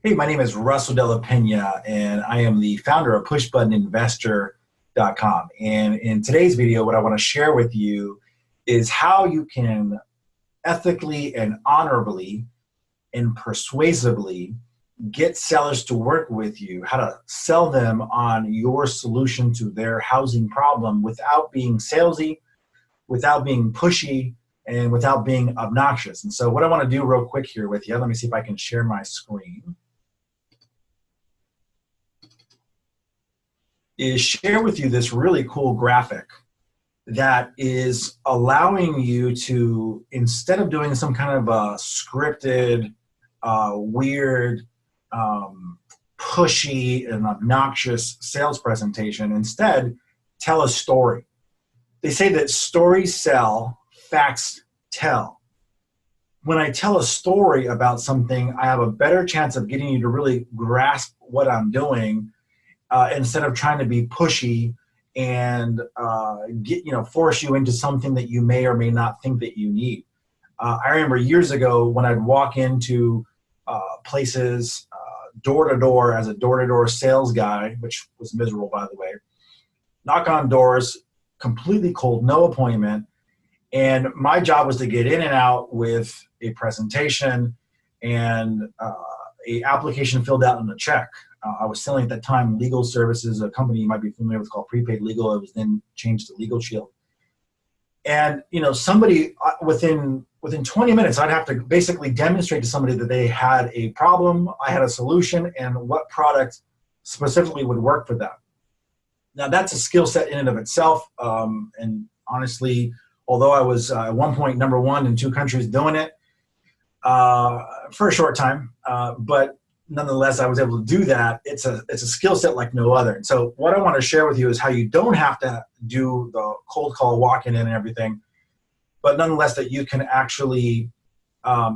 Hey, my name is Russell Della Peña, and I am the founder of pushbuttoninvestor.com. And in today's video, what I want to share with you is how you can ethically and honorably and persuasively get sellers to work with you, how to sell them on your solution to their housing problem without being salesy, without being pushy, and without being obnoxious. And so what I want to do real quick here with you, let me see if I can share my screen, is share with you this really cool graphic that is allowing you to, instead of doing some kind of a scripted, weird, pushy and obnoxious sales presentation, instead tell a story. They say that stories sell, facts tell. When I tell a story about something, I have a better chance of getting you to really grasp what I'm doing, instead of trying to be pushy and force you into something that you may or may not think that you need. I remember years ago when I'd walk into places door to door as a door-to-door sales guy, which was miserable, by the way, knock on doors, completely cold, no appointment. And my job was to get in and out with a presentation and a application filled out and a check. I was selling at that time legal services, a company you might be familiar with called Prepaid Legal. It was then changed to Legal Shield. And somebody within 20 minutes, I'd have to basically demonstrate to somebody that they had a problem, I had a solution, and what product specifically would work for them. Now that's a skill set in and of itself. And honestly, although I was at one point number one in 2 countries doing it for a short time, but nonetheless, I was able to do that. It's a skill set like no other. And so what I want to share with you is how you don't have to do the cold call, walking in and everything, but nonetheless that you can actually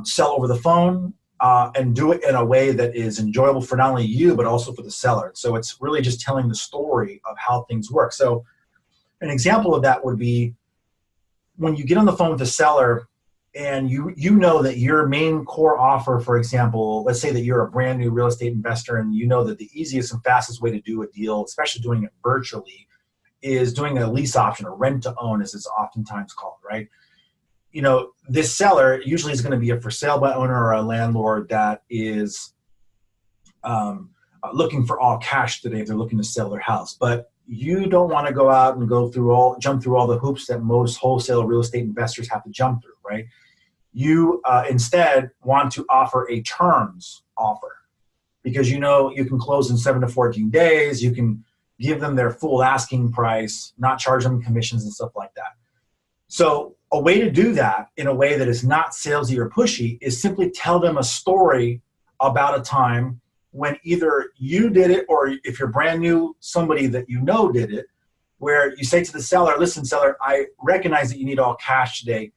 sell over the phone and do it in a way that is enjoyable for not only you, but also for the seller. So it's really just telling the story of how things work. So an example of that would be when you get on the phone with the seller and you know that your main core offer, for example, let's say that you're a brand new real estate investor and you know that the easiest and fastest way to do a deal, especially doing it virtually, is doing a lease option or rent to own, as it's oftentimes called, right? This seller usually is going to be a for sale by owner or a landlord that is looking for all cash today if they're looking to sell their house. But you don't want to go out and jump through all the hoops that most wholesale real estate investors have to jump through, right? You instead want to offer a terms offer because you can close in 7 to 14 days. You can give them their full asking price, not charge them commissions and stuff like that. So a way to do that in a way that is not salesy or pushy is simply tell them a story about a time when either you did it or if you're brand new, somebody that you know did it, where you say to the seller, listen, seller, I recognize that you need all cash today.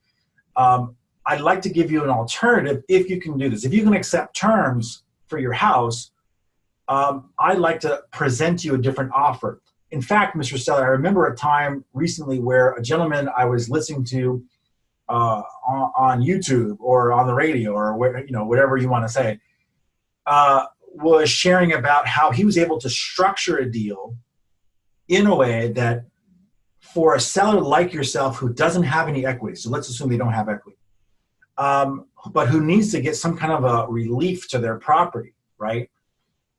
I'd like to give you an alternative if you can do this. If you can accept terms for your house, I'd like to present you a different offer. In fact, Mr. Seller, I remember a time recently where a gentleman I was listening to on YouTube or on the radio or whatever you want to say, was sharing about how he was able to structure a deal in a way that for a seller like yourself who doesn't have any equity, so let's assume they don't have equity, but who needs to get some kind of a relief to their property, right?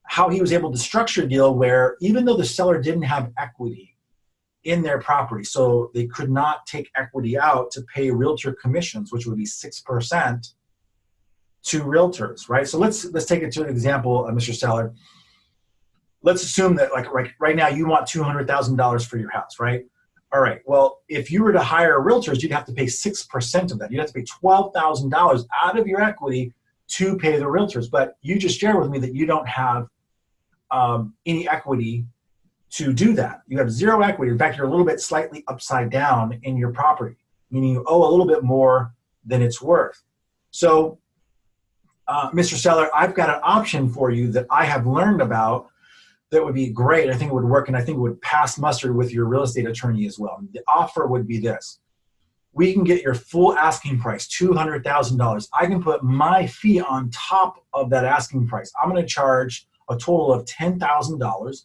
How he was able to structure a deal where even though the seller didn't have equity in their property, so they could not take equity out to pay realtor commissions, which would be 6%, to realtors, right? So let's take it to an example, Mr. Seller. Let's assume that right now you want $200,000 for your house, right? All right, well, if you were to hire realtors, you'd have to pay 6% of that. You'd have to pay $12,000 out of your equity to pay the realtors. But you just shared with me that you don't have any equity to do that. You have 0 equity. In fact, you're a little bit slightly upside down in your property, meaning you owe a little bit more than it's worth. So Mr. Seller, I've got an option for you that I have learned about that would be great. I think it would work, and I think it would pass muster with your real estate attorney as well. The offer would be this. we can get your full asking price, $200,000. I can put my fee on top of that asking price. I'm going to charge a total of $10,000.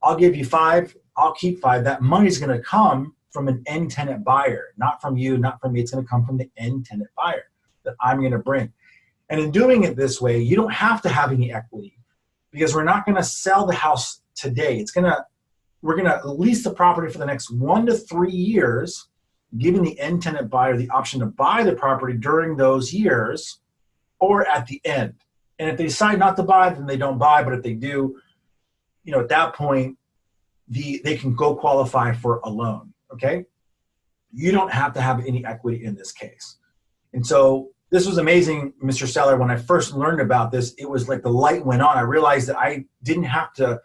I'll give you five. I'll keep five. That money's going to come from an end tenant buyer, not from you, not from me. It's going to come from the end tenant buyer that I'm going to bring. And in doing it this way, you don't have to have any equity because we're not going to sell the house today. We're going to lease the property for the next 1 to 3 years, giving the end tenant buyer the option to buy the property during those years or at the end. And if they decide not to buy, then they don't buy. But if they do, at that point, they can go qualify for a loan, okay? You don't have to have any equity in this case. And so this was amazing, Mr. Seller. When I first learned about this, it was like the light went on. I realized that I didn't have to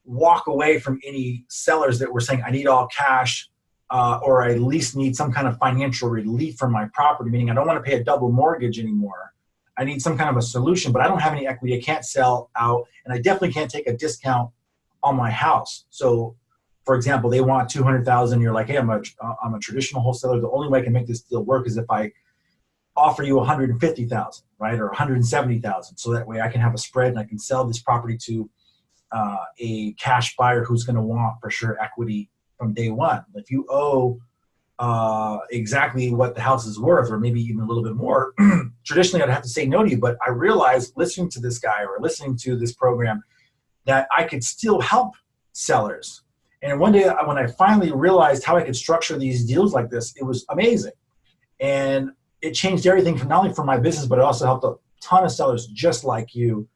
walk away from any sellers that were saying, I need all cash, or I at least need some kind of financial relief from my property, meaning I don't want to pay a double mortgage anymore. I need some kind of a solution, but I don't have any equity. I can't sell out, and I definitely can't take a discount on my house. So, for example, they want $200,000. You're like, hey, I'm a traditional wholesaler. The only way I can make this deal work is if I offer you $150,000, right, or $170,000. So that way I can have a spread and I can sell this property to a cash buyer who's going to want for sure equity from day one. If you owe exactly what the house is worth, or maybe even a little bit more, traditionally I'd have to say no to you. But I realized listening to this guy or listening to this program that I could still help sellers. And one day when I finally realized how I could structure these deals like this, it was amazing. And it changed everything not only for my business, but it also helped a ton of sellers just like you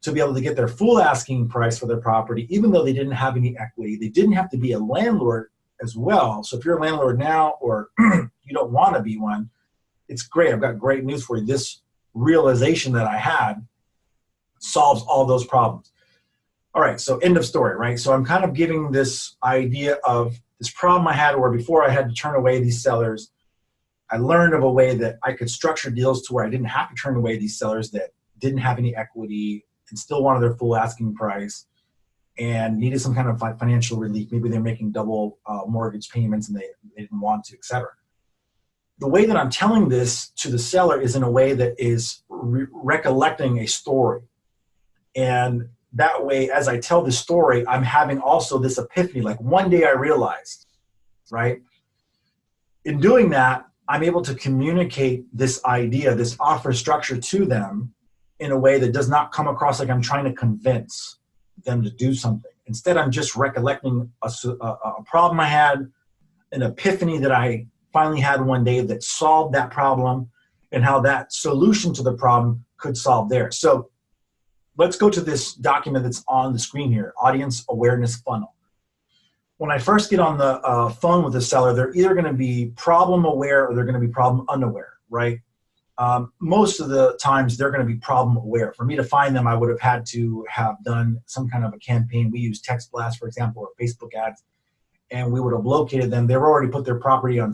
to be able to get their full asking price for their property, even though they didn't have any equity. They didn't have to be a landlord as well. So if you're a landlord now or you don't want to be one, it's great. I've got great news for you. This realization that I had solves all those problems. All right, so end of story, right? So I'm kind of giving this idea of this problem I had where before I had to turn away these sellers, I learned of a way that I could structure deals to where I didn't have to turn away these sellers that didn't have any equity and still wanted their full asking price and needed some kind of financial relief. Maybe they're making double mortgage payments and they didn't want to, et cetera. The way that I'm telling this to the seller is in a way that is recollecting a story. And that way, as I tell the story, I'm having also this epiphany. Like one day I realized, right? In doing that, I'm able to communicate this idea, this offer structure to them in a way that does not come across like I'm trying to convince them to do something. Instead, I'm just recollecting a problem I had, an epiphany that I finally had one day that solved that problem and how that solution to the problem could solve theirs. So let's go to this document that's on the screen here, Audience Awareness Funnel. When I first get on the phone with the seller, they're either going to be problem aware or they're going to be problem unaware, right? Most of the times they're going to be problem aware. For me to find them, I would have had to have done some kind of a campaign. We use text blasts, for example, or Facebook ads, and we would have located them. They've already put their property on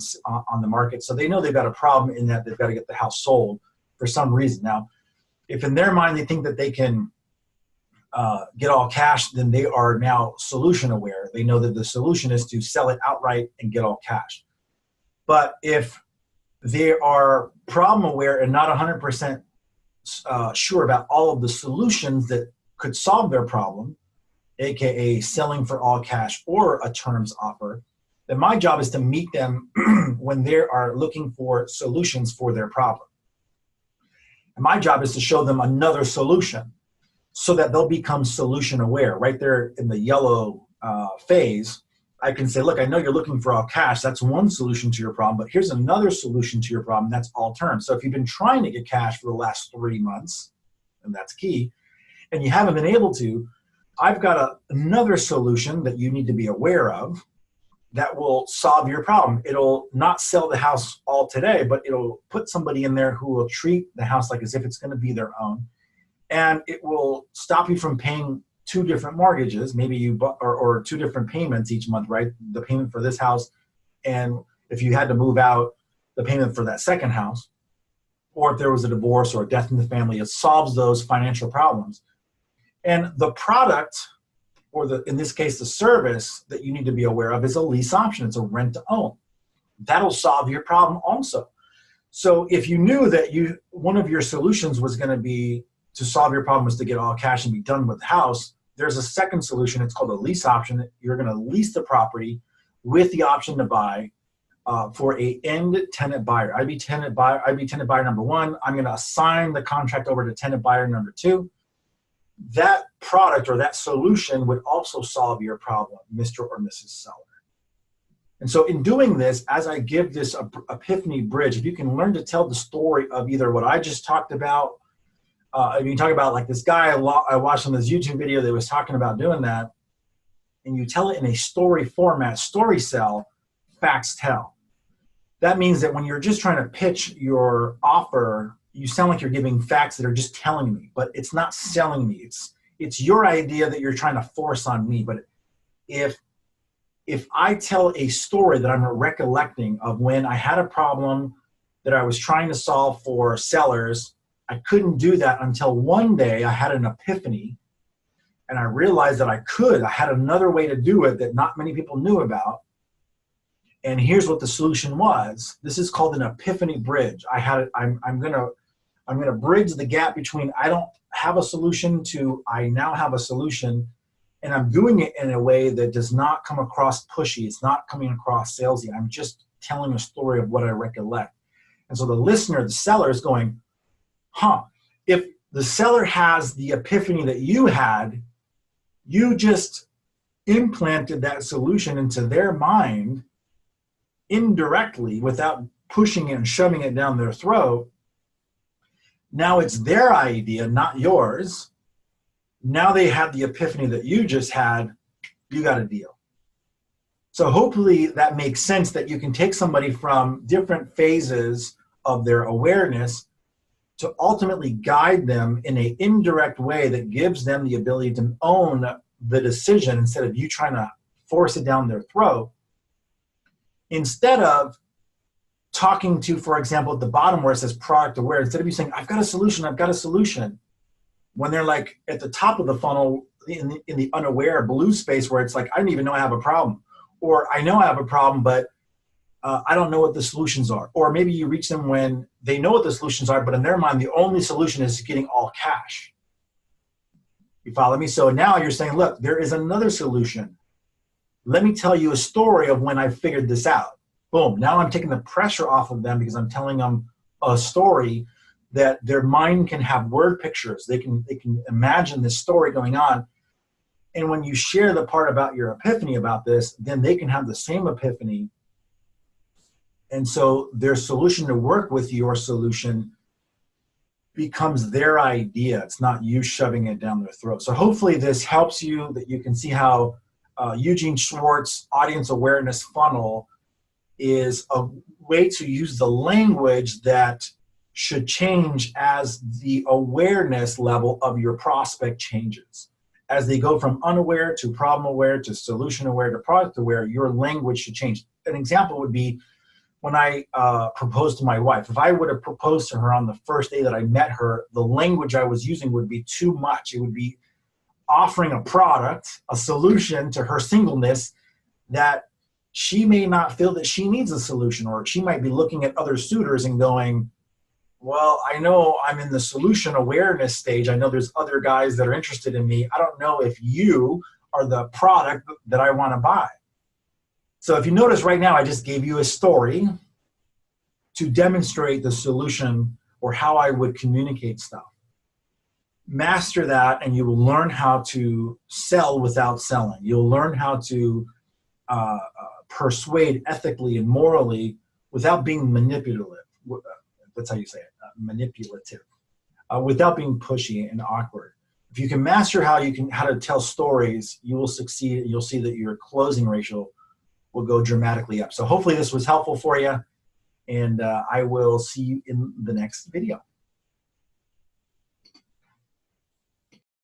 the market, so they know they've got a problem in that they've got to get the house sold for some reason. Now, if in their mind they think that they can get all cash, then they are now solution aware. They know that the solution is to sell it outright and get all cash. But if they are problem aware and not 100% sure about all of the solutions that could solve their problem, aka selling for all cash or a terms offer, then my job is to meet them when they are looking for solutions for their problem. And my job is to show them another solution so that they'll become solution aware. Right there in the yellow phase, I can say, look, I know you're looking for all cash. That's one solution to your problem, but here's another solution to your problem. That's all terms. So if you've been trying to get cash for the last 3 months, and that's key, and you haven't been able to, I've got another solution that you need to be aware of that will solve your problem. It'll not sell the house all today, but it'll put somebody in there who will treat the house like as if it's going to be their own. And it will stop you from paying 2 different mortgages, maybe or 2 different payments each month, right? The payment for this house, and if you had to move out, the payment for that second house, or if there was a divorce or a death in the family, it solves those financial problems. And the product, or in this case, the service that you need to be aware of is a lease option. It's a rent to own. that'll solve your problem also. So if you knew that one of your solutions was going to be to solve your problem was to get all cash and be done with the house, there's a second solution. It's called a lease option. You're going to lease the property with the option to buy for a end tenant buyer. I'd be tenant buyer number one. I'm going to assign the contract over to tenant buyer number two. That product or that solution would also solve your problem, Mr. or Mrs. Seller. And so in doing this, as I give this epiphany bridge, if you can learn to tell the story of either what I just talked about, if you talk about like this guy I watched on this YouTube video that was talking about doing that, and you tell it in a story format, story sell, facts tell. That means that when you're just trying to pitch your offer, you sound like you're giving facts that are just telling me, but it's not selling me. It's your idea that you're trying to force on me. But if I tell a story that I'm recollecting of when I had a problem that I was trying to solve for sellers, I couldn't do that until one day I had an epiphany and I realized that I had another way to do it that not many people knew about. And here's what the solution was. This is called an epiphany bridge. I'm gonna bridge the gap between I don't have a solution to I now have a solution, and I'm doing it in a way that does not come across pushy. It's not coming across salesy. I'm just telling a story of what I recollect. And so the listener, the seller, is going, if the seller has the epiphany that you had, you just implanted that solution into their mind indirectly without pushing it and shoving it down their throat. Now it's their idea, not yours. Now they have the epiphany that you just had. You got a deal. So hopefully that makes sense, that you can take somebody from different phases of their awareness to ultimately guide them in an indirect way that gives them the ability to own the decision instead of you trying to force it down their throat. Instead of talking to, for example, at the bottom where it says product aware, instead of you saying, I've got a solution, when they're like at the top of the funnel in the unaware blue space where it's like, I don't even know I have a problem, or I know I have a problem, but I don't know what the solutions are. Or maybe you reach them when they know what the solutions are, but in their mind, the only solution is getting all cash. You follow me? So now you're saying, look, there is another solution. Let me tell you a story of when I figured this out. Boom. Now I'm taking the pressure off of them because I'm telling them a story that their mind can have word pictures. They can imagine this story going on. And when you share the part about your epiphany about this, then they can have the same epiphany. And so their solution to work with your solution becomes their idea. It's not you shoving it down their throat. So hopefully this helps you, that you can see how Eugene Schwartz's audience awareness funnel is a way to use the language that should change as the awareness level of your prospect changes. As they go from unaware to problem aware to solution aware to product aware, your language should change. An example would be when I proposed to my wife. If I would have proposed to her on the first day that I met her, the language I was using would be too much. It would be offering a product, a solution to her singleness that she may not feel that she needs a solution, or she might be looking at other suitors and going, well, I know I'm in the solution awareness stage. I know there's other guys that are interested in me. I don't know if you are the product that I want to buy. So if you notice right now, I just gave you a story to demonstrate the solution or how I would communicate stuff. Master that and you will learn how to sell without selling. You'll learn how to persuade ethically and morally without being manipulative. That's how you say it, manipulative, without being pushy and awkward. If you can master how to tell stories, you will succeed. You'll see that your closing ratio will go dramatically up. So hopefully this was helpful for you, and I will see you in the next video.